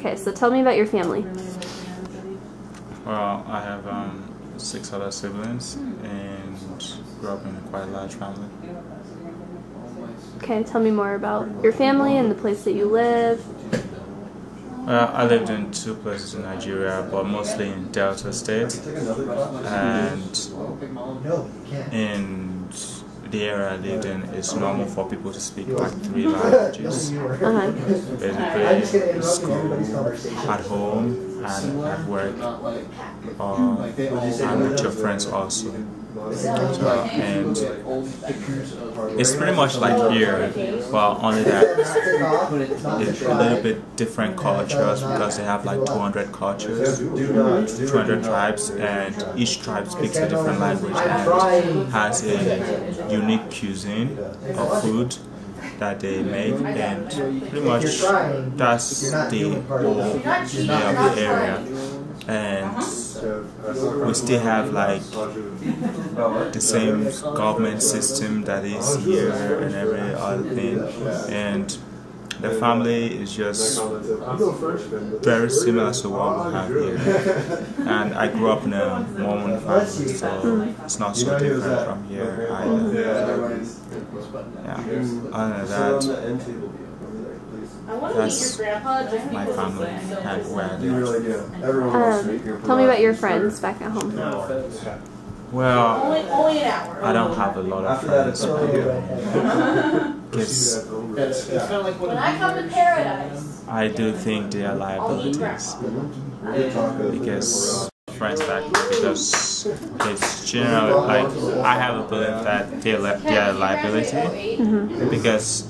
Okay, so tell me about your family. Well, I have 6 other siblings and grew up in a quite large family. Okay, tell me more about your family and the place that you live. Well, I lived in 2 places in Nigeria, but mostly in Delta State, and in the area I lived in, it's normal for people to speak like 3 languages. Basically, school, at home, and at work, and with your friends also. And it's pretty much like here, but only that it's a little bit different cultures, because they have like 200 cultures, 200 tribes, and each tribe speaks a different language and has a unique cuisine of food that they make, and pretty much that's the whole layout of the area. And we still have like the same government system that is here and every other thing, and the family is just very similar to what we have here. And I grew up in a Mormon family, so it's not so different from here either. Yeah. Other than that, that's my family and where I live. Tell me about your friends back at home. Well, I don't have a lot of friends because when I come to paradise, I do think they are liabilities, because friends back, because it's generally like I have a belief that they are a liability, because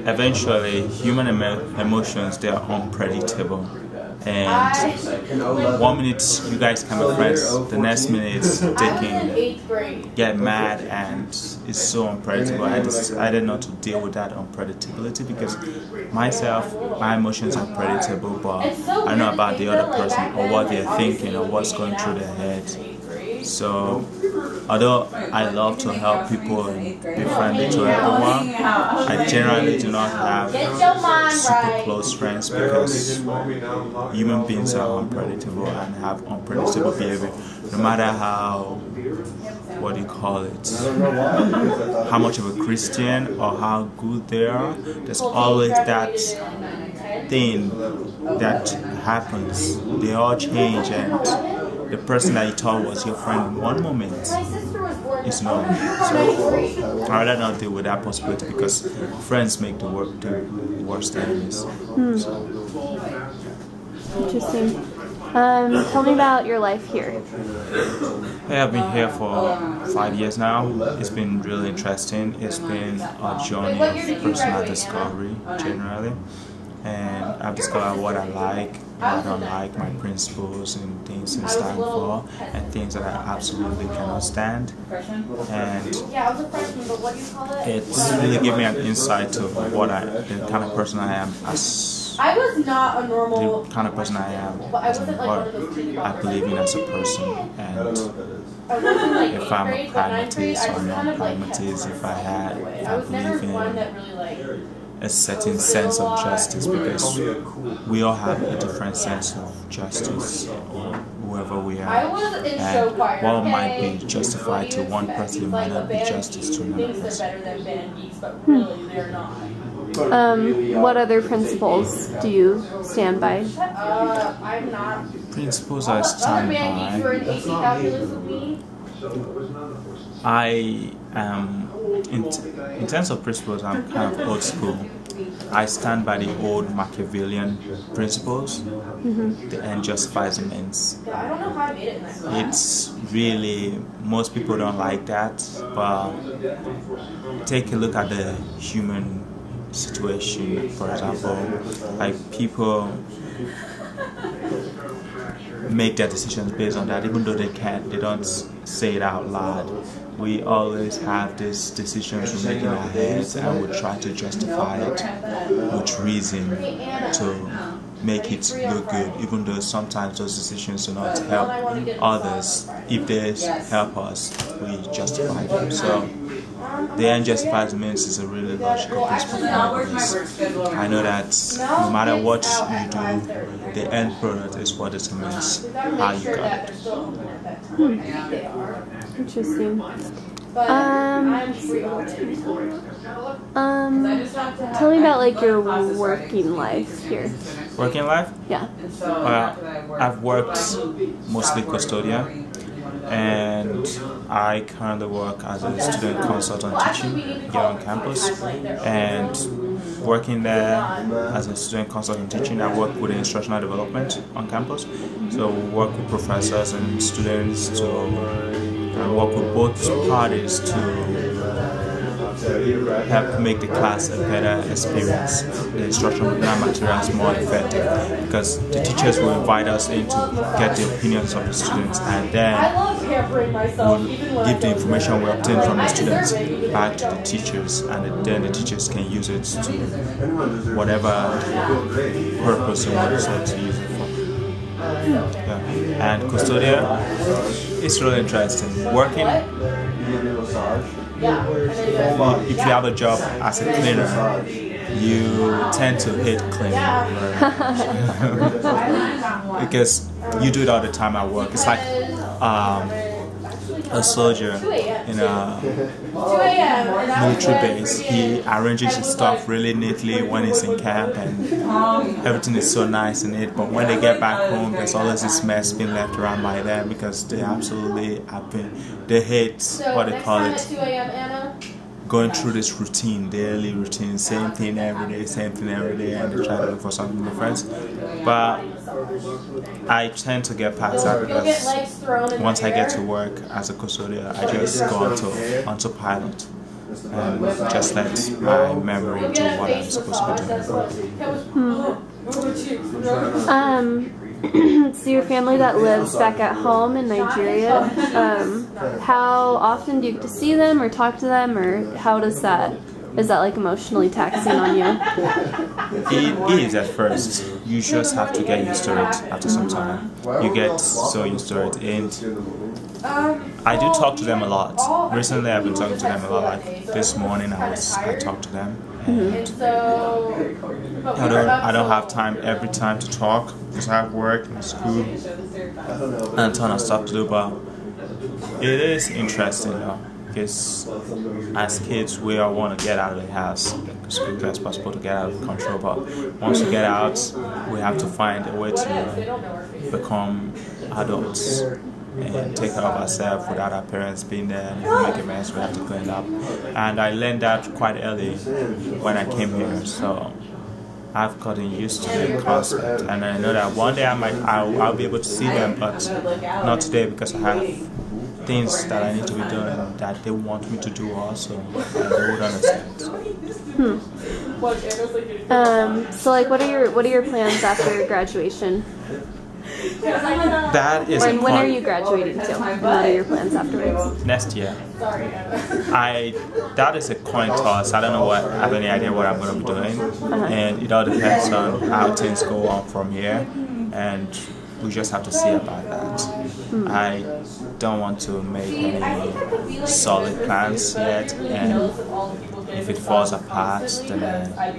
eventually human emotions, they are unpredictable. And 1 minute you guys can be friends, the next minute they can get mad, and it's so unpredictable. I decided not to deal with that unpredictability, because myself, my emotions are predictable, but I know about the other person or what they're thinking or what's going through their head. So, although I love to help people and be friendly to everyone, I generally do not have super close friends, because human beings are unpredictable and have unpredictable behavior. No matter how, what do you call it, how much of a Christian or how good they are, there's always that thing that happens. They all change, and the person that you thought was your friend in one moment is not. So I'd rather not deal with that possibility, because friends make the worst enemies. So. Interesting. Tell me about your life here. I've been here for 5 years now. It's been really interesting. It's been a journey of personal discovery generally. And I've discovered what I like, what I don't like, my principles and things I stand for, and things that I absolutely cannot stand. And it's really given me an insight to the kind of person I am as the kind of person I am as in what I believe in as a person, and if I'm a pragmatist or non-pragmatist, if I believe in a certain sense of justice, because we all have a different sense of justice, or whoever we are, and what might be justified to one person might not be justice to another person. What other principles do you stand by? Principles I stand by, I am in terms of principles, I'm kind of old school. I stand by the old Machiavellian principles. The end justifies the means. It's really, most people don't like that, but take a look at the human situation. For example, like people make their decisions based on that, even though they don't say it out loud. We always have these decisions we make in our heads, and we try to justify it with reason to make it look good, even though sometimes those decisions do not help others. If they help us, we justify them. So the end justifies the means is a really logical principle. I know that no matter what you do, the end product is what determines how you got it. Interesting. Tell me about like your working life here. Working life? Yeah. I've worked mostly custodian, and I currently work as a student consultant teaching here on campus. And working there as a student consultant teaching, I work with instructional development on campus. So we work with professors and students to work with both parties to help make the class a better experience, the instructional materials more effective, because the teachers will invite us in to get the opinions of the students, and then we'll give the information we obtain from the students back to the teachers, and then the teachers can use it to whatever purpose they want to use it for. Yeah. And custodian, it's really interesting. Working, if you have a job as a cleaner, you tend to hate cleaning because you do it all the time at work. It's like a soldier in a military base. He arranges his stuff really neatly when he's in camp, and everything is so nice in it. But when they get back home, there's always this mess being left around by them because they absolutely they hate what they call it, going through this routine, daily routine, same thing every day, and they try to look for something different. But I tend to get past that because once I get to work as a custodian, I just go onto pilot and just let my memory do what I'm supposed to be doing. So your family that lives back at home in Nigeria, how often do you get to see them or talk to them, or how does that, is that like emotionally taxing on you? It is at first. You just have to get used to it after some time. You get so used to it, and I do talk to them a lot. Recently I've been talking to them a lot. Like this morning I talked to them. And I don't have time every time to talk because I have work and school and a ton of stuff to do, but it is interesting though, because as kids we all want to get out of the house as quickly as possible to get out of control, but once we get out we have to find a way to become adults and take care of ourselves without our parents being there. And if we make a mess, we have to clean up. And I learned that quite early when I came here, so I've gotten used to the concept. And I know that one day I'll be able to see them, but not today because I have things that I need to be doing that they want me to do also, and they would understand. So like, what are your plans after graduation? That is when are you graduating to? And what are your plans afterwards? Next year. That is a coin toss. I don't have any idea what I'm going to be doing, and it all depends on how things go on from here, and we just have to see about that. I don't want to make any solid plans yet, and if it falls apart, then I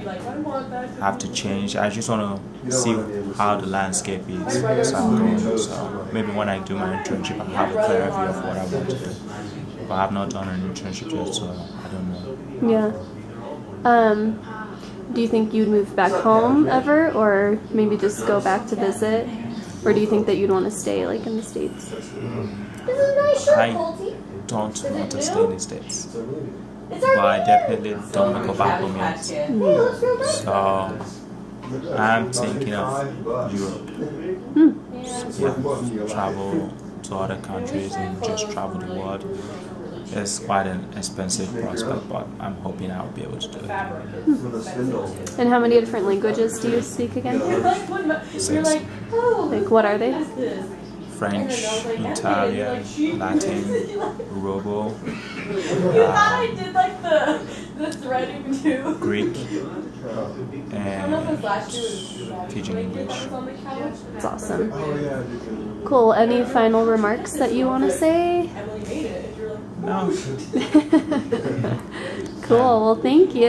have to change. I just want to see how the landscape is as I'm going. So maybe when I do my internship, I'll have a clearer view of what I want to do. But I have not done an internship yet, so I don't know. Yeah. Do you think you'd move back home ever, or maybe just go back to visit? Or do you think that you'd want to stay like in the States? I don't want to stay in the States, but I definitely don't want to go back home yet. So I'm thinking of Europe. Yeah, travel to other countries and just travel the world. It's quite an expensive prospect, but I'm hoping I'll be able to do it. And how many different languages do you speak again? 6. Like, what are they? French, Italian, Latin, Robo, Greek, and Pidgin English. That's awesome. Cool. Any final remarks that you want to say? No. Cool. Well, thank you.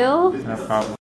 No problem.